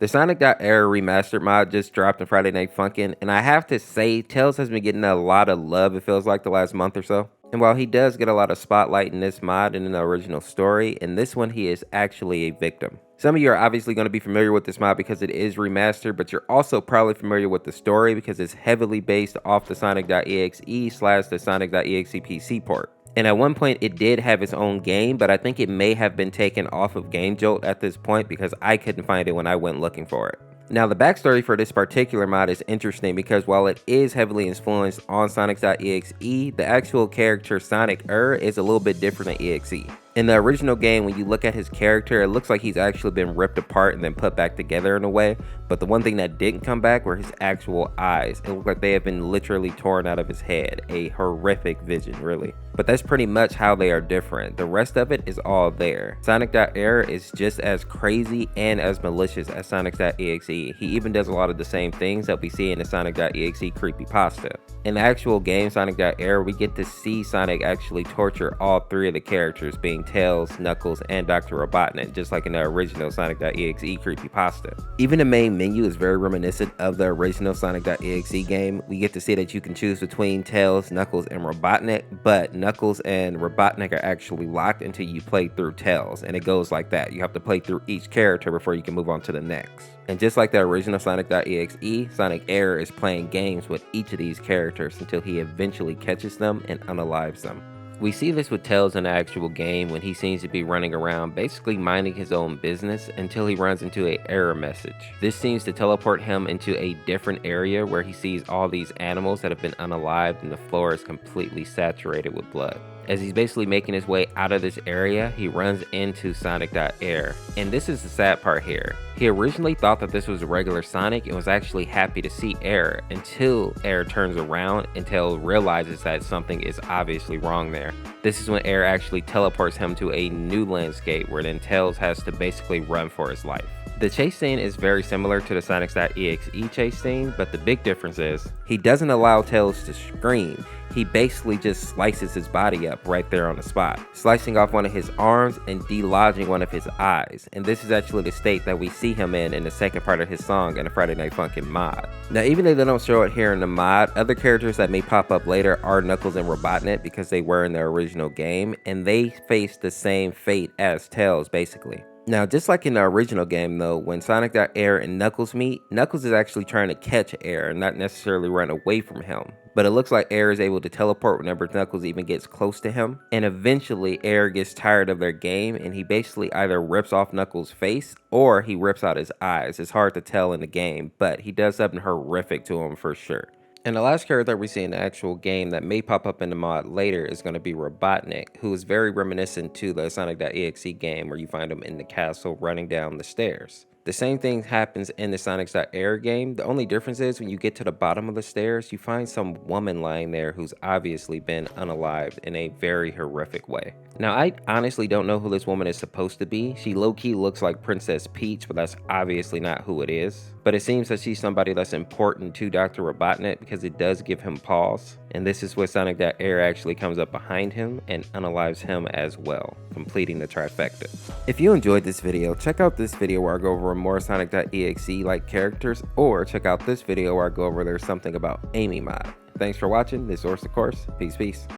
The Sonic.ERR Remastered mod just dropped on Friday Night Funkin', and I have to say, Tails has been getting a lot of love, it feels like, the last month or so. And while he does get a lot of spotlight in this mod and in the original story, in this one he is actually a victim. Some of you are obviously going to be familiar with this mod because it is remastered, but you're also probably familiar with the story because it's heavily based off the Sonic.exe / the Sonic.exe PC port. And at one point it did have its own game, but I think it may have been taken off of Game Jolt at this point because I couldn't find it when I went looking for it. Now the backstory for this particular mod is interesting because while it is heavily influenced on Sonic.exe, the actual character Sonic.ERR is a little bit different than EXE. In the original game, when you look at his character, it looks like he's actually been ripped apart and then put back together in a way, but the one thing that didn't come back were his actual eyes. It looked like they have been literally torn out of his head. A horrific vision, really. But that's pretty much how they are different. The rest of it is all there. Sonic.ERR is just as crazy and as malicious as Sonic.exe. He even does a lot of the same things that we see in the Sonic.exe creepypasta. In the actual game Sonic.ERR, we get to see Sonic actually torture all three of the characters, being Tails, Knuckles, and Dr. Robotnik, just like in the original Sonic.exe creepypasta. Even the main menu is very reminiscent of the original Sonic.exe game. We get to see that you can choose between Tails, Knuckles, and Robotnik, but Knuckles and Robotnik are actually locked until you play through Tails, and it goes like that. You have to play through each character before you can move on to the next. And just like the original Sonic.exe, Sonic.ERR is playing games with each of these characters until he eventually catches them and unalives them. We see this with Tails in the actual game when he seems to be running around basically minding his own business until he runs into an error message. This seems to teleport him into a different area where he sees all these animals that have been unalived and the floor is completely saturated with blood. As he's basically making his way out of this area, he runs into Sonic.ERR. And this is the sad part here. He originally thought that this was a regular Sonic and was actually happy to see ERR until ERR turns around and Tails realizes that something is obviously wrong there. This is when ERR actually teleports him to a new landscape where then Tails has to basically run for his life. The chase scene is very similar to the Sonic.exe chase scene, but the big difference is he doesn't allow Tails to scream. He basically just slices his body up right there on the spot, slicing off one of his arms and delodging one of his eyes. And this is actually the state that we see him in the second part of his song in the Friday Night Funkin' mod. Now, even though they don't show it here in the mod, other characters that may pop up later are Knuckles and Robotnik because they were in the original game, and they face the same fate as Tails basically. Now, just like in the original game though, when Sonic.ERR and Knuckles meet, Knuckles is actually trying to catch ERR and not necessarily run away from him. But it looks like ERR is able to teleport whenever Knuckles even gets close to him. And eventually ERR gets tired of their game and he basically either rips off Knuckles' face or he rips out his eyes. It's hard to tell in the game, but he does something horrific to him for sure. And the last character we see in the actual game that may pop up in the mod later is going to be Robotnik, who is very reminiscent to the Sonic.exe game where you find him in the castle running down the stairs. The same thing happens in the Sonic.ERR game. The only difference is when you get to the bottom of the stairs, you find some woman lying there who's obviously been unalived in a very horrific way. Now, I honestly don't know who this woman is supposed to be. She low-key looks like Princess Peach, but that's obviously not who it is. But it seems that she's somebody that's important to Dr. Robotnik because it does give him pause. And this is where Sonic.ERR actually comes up behind him and unalives him as well, completing the trifecta. If you enjoyed this video, check out this video where I go over more Sonic.exe like characters, or check out this video where I go over There's Something About Amy mod. Thanks for watching. This is Orseofkorse. Peace.